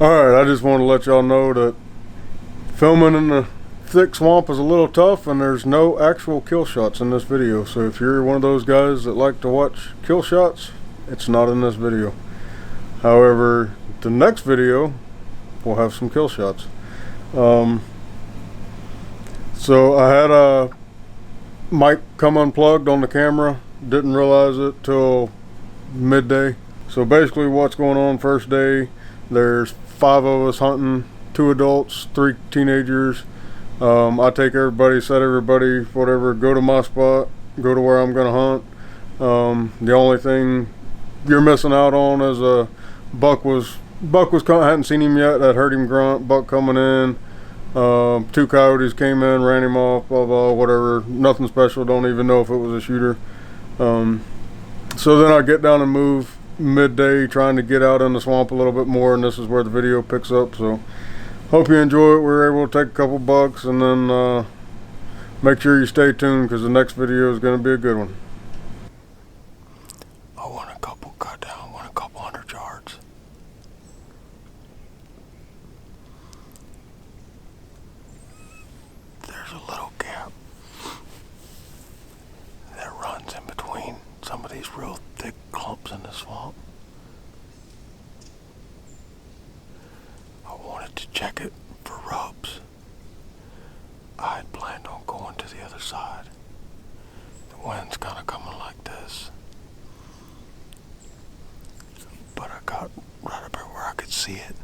Alright, I just want to let y'all know that filming in the thick swamp is a little tough and there's no actual kill shots in this video. So if you're one of those guys that like to watch kill shots, it's not in this video. However, the next video will have some kill shots. So I had a mic come unplugged on the camera. Didn't realize it till midday. So basically what's going on first day, there's 5 of us hunting, 2 adults, 3 teenagers. I take everybody, set everybody, whatever, go to my spot, go to where I'm gonna hunt. The only thing you're missing out on is a buck was coming, hadn't seen him yet, I'd heard him grunt, buck coming in. 2 coyotes came in, ran him off, blah blah, whatever, nothing special, don't even know if it was a shooter. So then I get down and move midday, trying to get out in the swamp a little bit more, and this is where the video picks up. So hope you enjoy it. We were able to take a couple bucks, and then make sure you stay tuned because the next video is going to be a good one. I want a couple cut down, want a couple 100 yards. There's a little gap that runs in between some of these real thick clumps in the swamp. I wanted to check it for rubs. I had planned on going to the other side. The wind's kind of coming like this. But I got right up here where I could see it,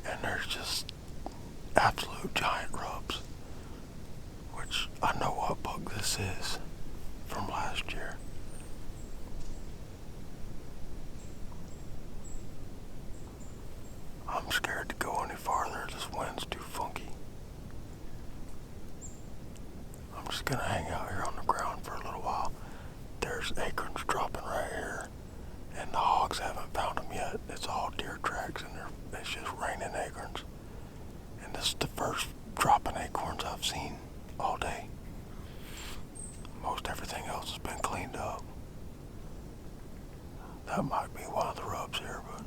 and there's just absolute giant rubs, which I know what buck this is from last year. I'm scared to go any farther. This wind's too funky. I'm just gonna hang out here on the ground for a little while. There's acorns dropping right here, and the hogs haven't found them yet. It's all deer tracks, and it's just raining acorns. And this is the first dropping acorns I've seen all day. Most everything else has been cleaned up. That might be one of the rubs here, but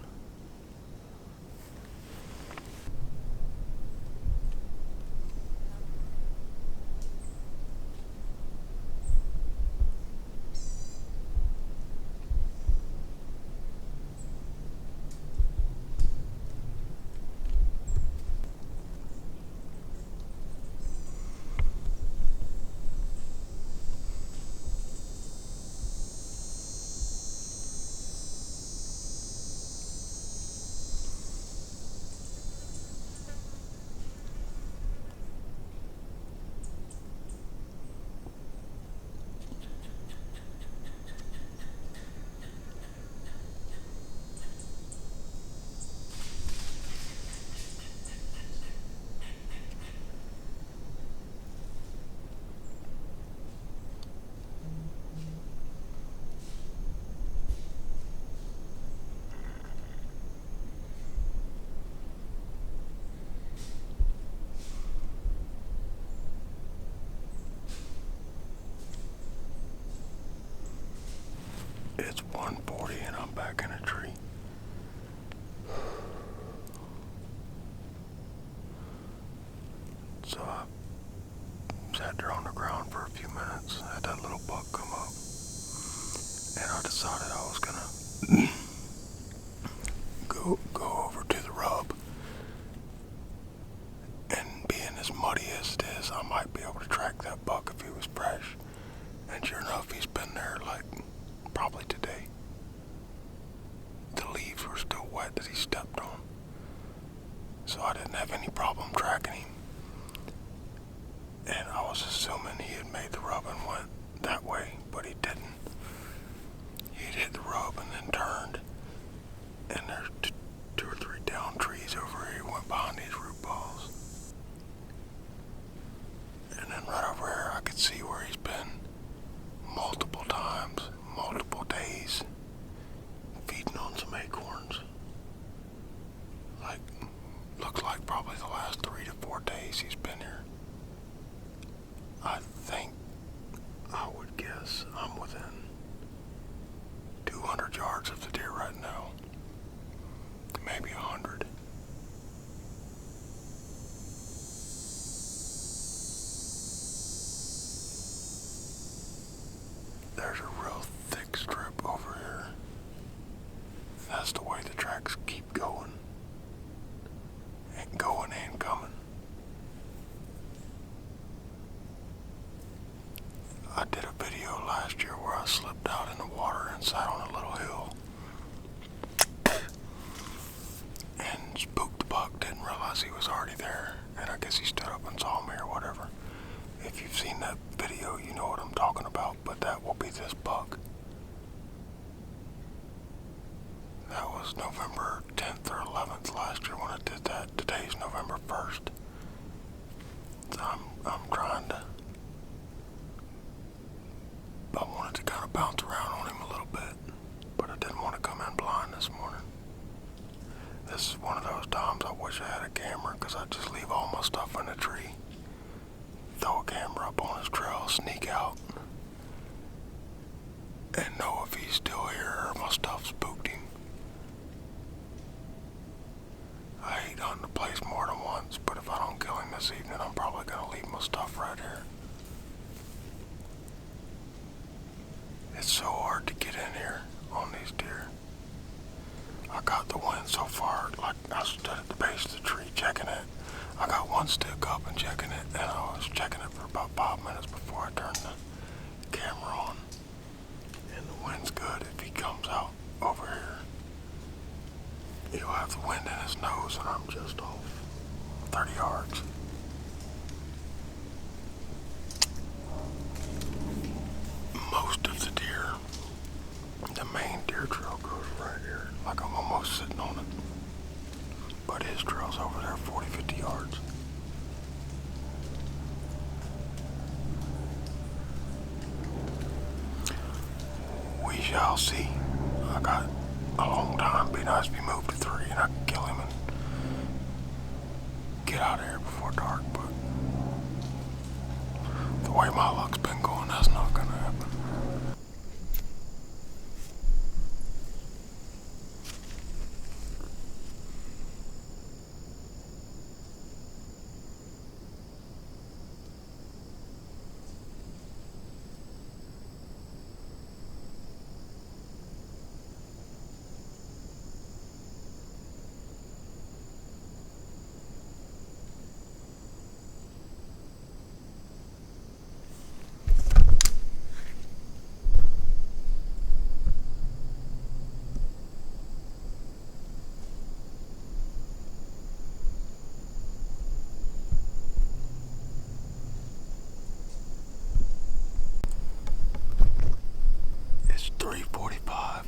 it's 1:40 and I'm back in a tree. So I sat there on the ground for a few minutes, had that little buck come up, and I decided I was gonna go over to the rub, and being as muddy as it is, I might be able to track that buck if he was fresh. And sure enough, he's been there like probably today. The leaves were still wet that he stepped on, so I didn't have any problem tracking him. And I was assuming he had made the rub and went that way, but he didn't. He'd hit the rub and then turned, and there's 2 or 3 down trees over here. He went behind these root balls. And then right over here I could see where he's been multiple times, multiple days, feeding on some acorns. Looks like probably the last 3 to 4 days he's been here. I think, I would guess, I'm within 200 yards of the deer right now. Maybe 100. there's a real thick strip over here. That's the way the tracks keep going. And going and coming. I did a video last year where I slipped out in the water and sat on a little hill. And spooked the buck, didn't realize he was already there. And I guess he stood up and saw me or whatever. If you've seen that video, you know what I'm talking about, but that will be this buck. That was November 10th or 11th last year when I did that. Today's November 1st. So I'm trying to... I wanted to kind of bounce around on him a little bit, but I didn't want to come in blind this morning. This is one of those times I wish I had a camera, because I'd just leave all my stuff in the tree, throw a camera up on his trail, sneak out, and know if he's still here or my stuff spooked him. I hate hunting the place more than once, but if I don't kill him this evening, I'm probably going to leave my stuff right here. It's so hard to get in here on these deer. I got the wind so far, like I stood at the base of the tree checking it. I got one stick up and checking it, and I was checking it for about 5 minutes before I turned the camera on. And the wind's good if he comes out over here. He'll have the wind in his nose, and I'm just off 30 yards. Most of the deer, the main deer trail goes right here, like I'm almost sitting on it. But his trail's over there 40, 50 yards. We shall see. I got a long time. Be nice if he moved to 3 and I can kill him and get out of here before dark, but the way my luck's been going, that's not gonna happen. It's 3:45.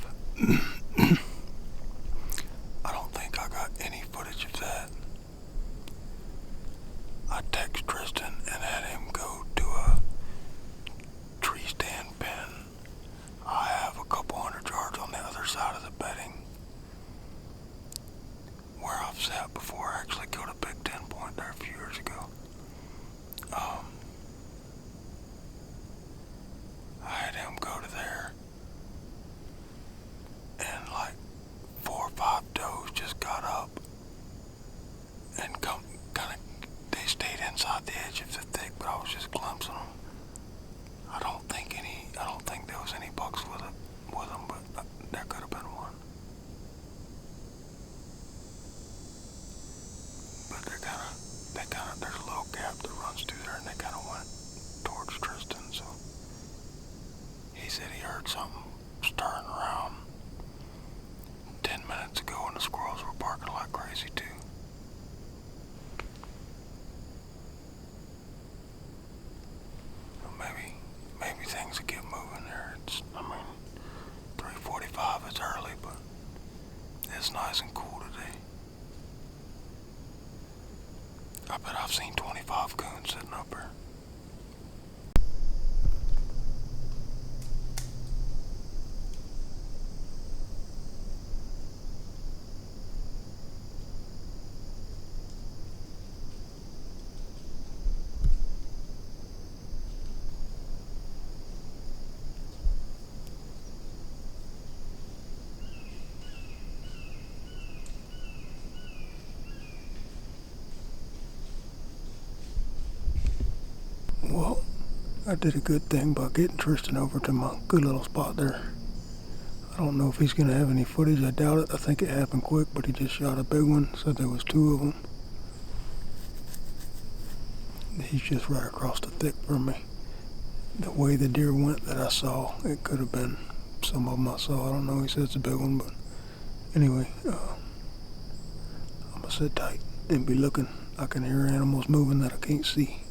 I don't think I got any footage of that. I text Tristan and had him go to a tree stand pen. I have a couple hundred yards on the other side of the bedding where I've sat before I actually killed a big 10 point there a few years ago. I had him go to there, and like 4 or 5 does just got up and they stayed inside the edge of the thick, but I was just glimpsing them. I don't think there was any bucks with them, but there could have been one. But there's a little gap that runs through there, and they kind of went towards Tristan, so he said he heard something stirring around 10 minutes ago, and the squirrels were barking like crazy too. Maybe things will get moving there. 3:45, it's early, but it's nice and cool today. I bet I've seen 25 coons sitting up here. Well, I did a good thing by getting Tristan over to my good little spot there. I don't know if he's going to have any footage. I doubt it. I think it happened quick, but he just shot a big one, so there was 2 of them. He's just right across the thick from me. The way the deer went that I saw, it could have been some of them I saw. I don't know. He said it's a big one, but anyway, I'm going to sit tight and be looking. I can hear animals moving that I can't see.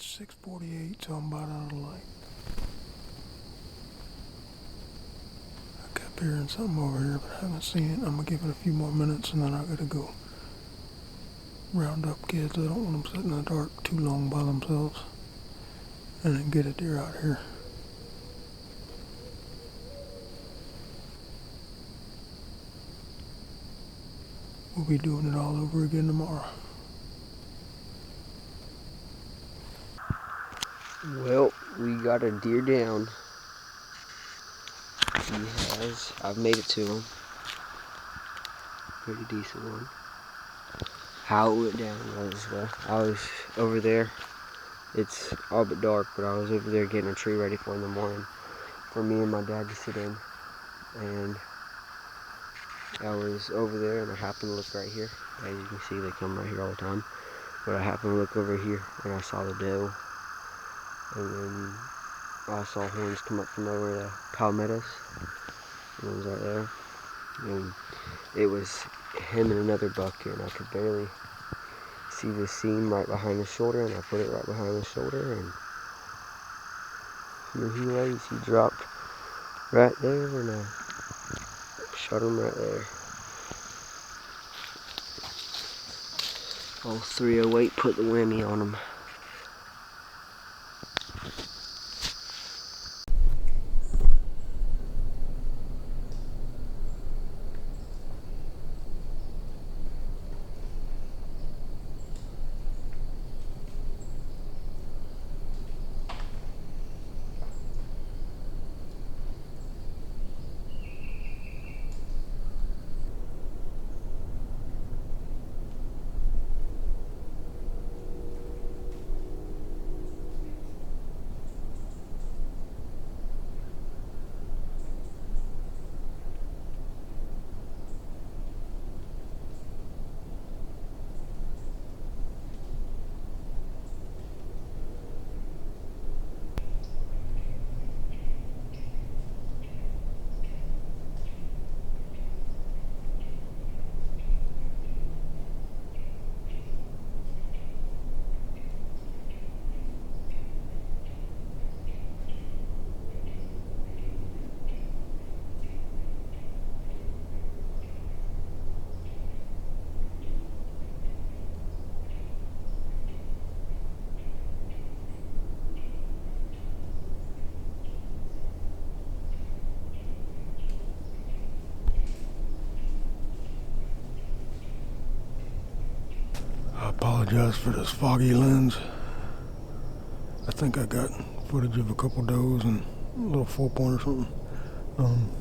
It's 6:48, so I'm about out of light. I kept hearing something over here, but I haven't seen it. I'm going to give it a few more minutes, and then I got to go round up kids. I don't want them sitting in the dark too long by themselves, and then get a deer out here. We'll be doing it all over again tomorrow. Well, we got a deer down. I've made it to him. Pretty decent one. How it went down was, well, I was over there. It's all but dark, but I was over there getting a tree ready for in the morning for me and my dad to sit in. And I was over there, and I happened to look right here. As you can see, they come right here all the time. But I happened to look over here, and I saw the doe. And then I saw horns come up from over the palmettos. And it was right there. And it was him and another buck, and I could barely see the seam right behind his shoulder, and I put it right behind his shoulder, and here he lays. He dropped right there, and I shot him right there. Oh, 308 put the whammy on him. I apologize for this foggy lens. I think I got footage of a couple does and a little 4-point or something.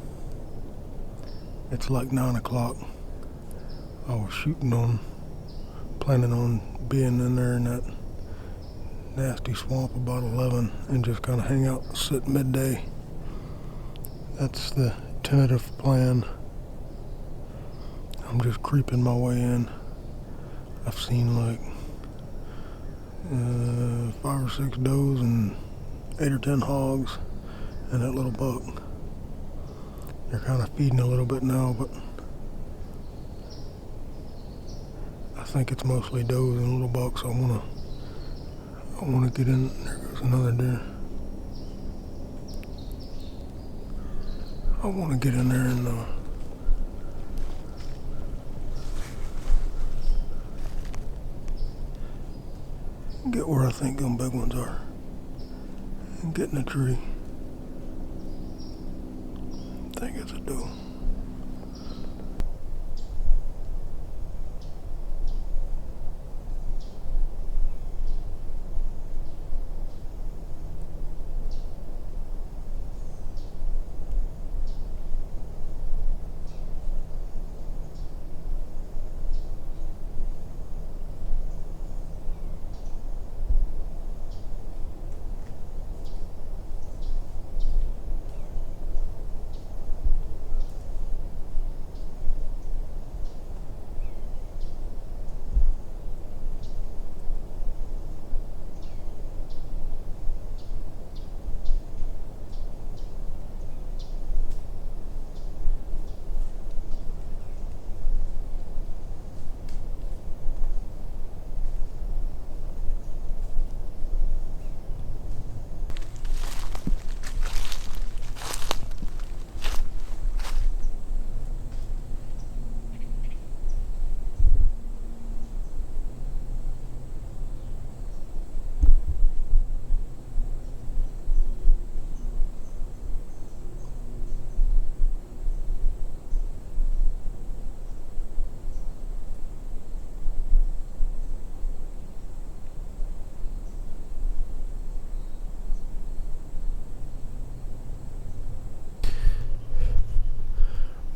It's like 9 o'clock. I was planning on being in there in that nasty swamp about 11 and just kind of hang out and sit midday. That's the tentative plan. I'm just creeping my way in. I've seen like 5 or 6 does and 8 or 10 hogs and that little buck. They're kind of feeding a little bit now, but I think it's mostly does and little bucks. So I'm gonna I want to get in. There goes another deer. I want to get in there and get where I think them big ones are and get in the tree. I think it's a doe.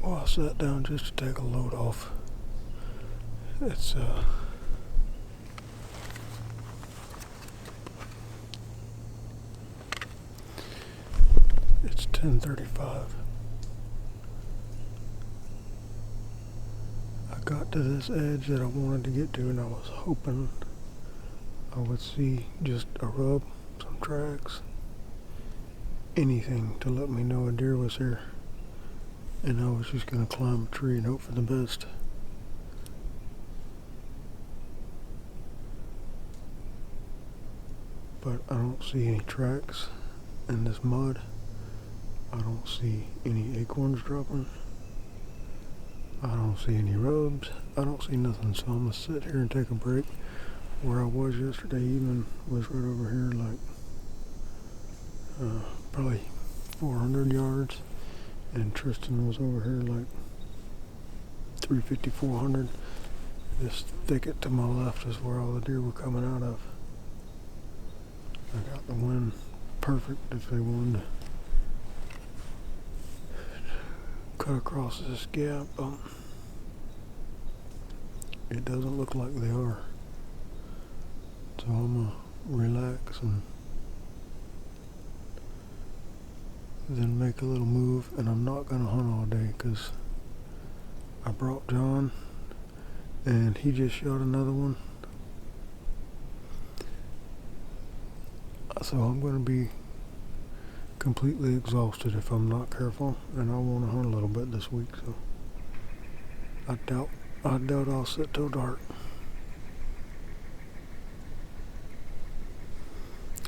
Well, I sat down just to take a load off. It's it's 10:35. I got to this edge that I wanted to get to, and I was hoping I would see just a rub, some tracks, anything to let me know a deer was here. And I was just gonna climb a tree and hope for the best. But I don't see any tracks in this mud. I don't see any acorns dropping. I don't see any rubs. I don't see nothing. So I'm gonna sit here and take a break. Where I was yesterday evening was right over here, like probably 400 yards. And Tristan was over here like 350, 400. This thicket to my left is where all the deer were coming out of. I got the wind perfect if they wanted to cut across this gap. It doesn't look like they are. So I'm gonna relax and then make a little move, and I'm not gonna hunt all day because I brought John and he just shot another one, so I'm gonna be completely exhausted if I'm not careful, and I want to hunt a little bit this week. So I doubt I'll sit till dark.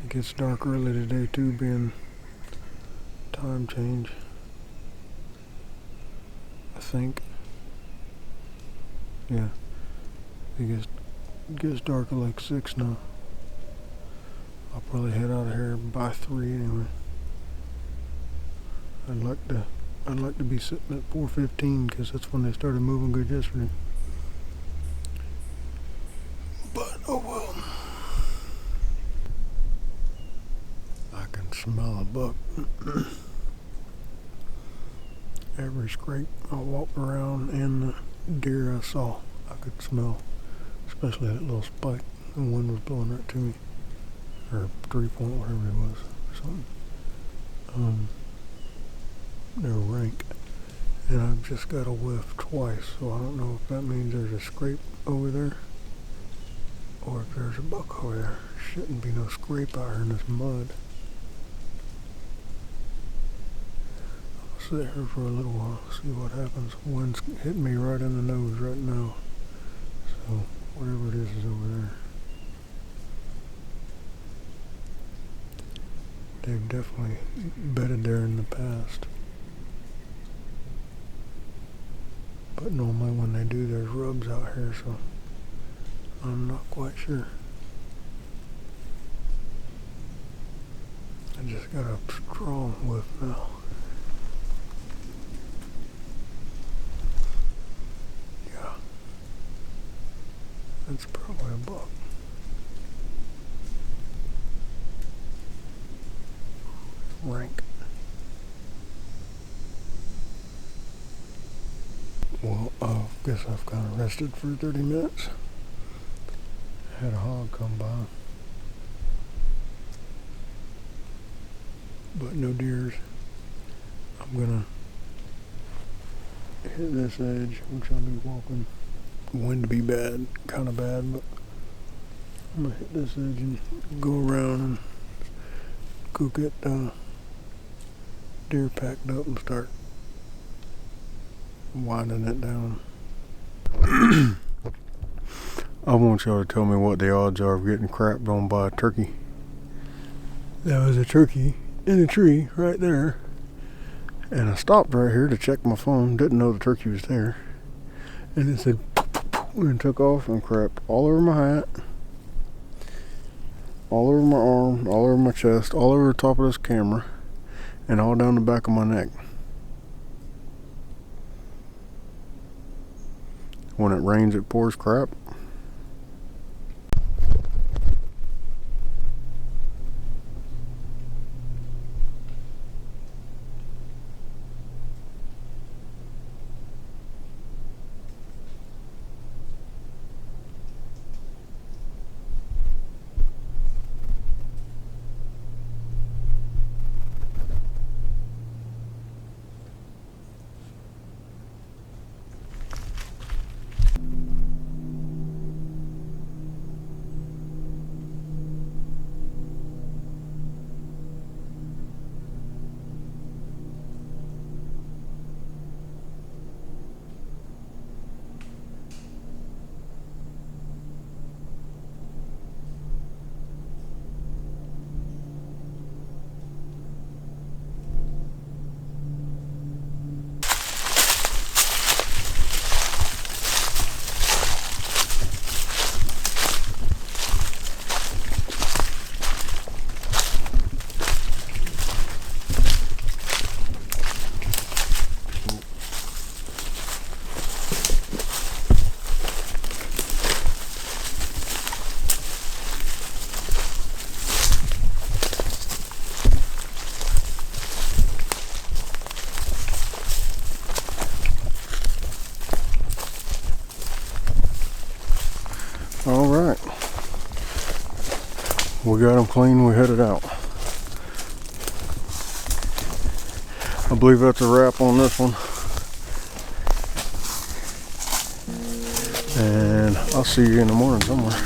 It gets dark early today too, being time change, I think. Yeah, it gets dark at like 6 now. I'll probably head out of here by 3 anyway. I'd like to be sitting at 4:15 because that's when they started moving good yesterday. But oh well. I can smell a buck. Every scrape I walked around and the deer I saw, I could smell, especially that little spike. The wind was blowing right to me, or 3-point, whatever it was, or something. They were rank, and I've just got a whiff twice, so I don't know if that means there's a scrape over there, or if there's a buck over there. Shouldn't be no scrape out here in this mud. Sit here for a little while, see what happens. Wind's hitting me right in the nose right now, so whatever it is over there. They've definitely bedded there in the past. But normally when they do, there's rubs out here, so I'm not quite sure. I just got a strong whiff now. Yeah. That's probably a buck. Rank. Well, I guess I've kind of rested for 30 minutes. Had a hog come by. But no deers. I'm gonna hit this edge, which I'll be walking. Wind to be bad, kind of bad, but I'm gonna hit this edge and go around and go get deer packed up and start winding it down. I want y'all to tell me what the odds are of getting crapped on by a turkey. There was a turkey in a tree right there, and I stopped right here to check my phone. Didn't know the turkey was there, and it said and took off and crapped all over my hat, all over my arm, all over my chest, all over the top of this camera, and all down the back of my neck. When it rains, it pours crap. All right, we got them clean. We headed out. I believe that's a wrap on this one, and I'll see you in the morning somewhere.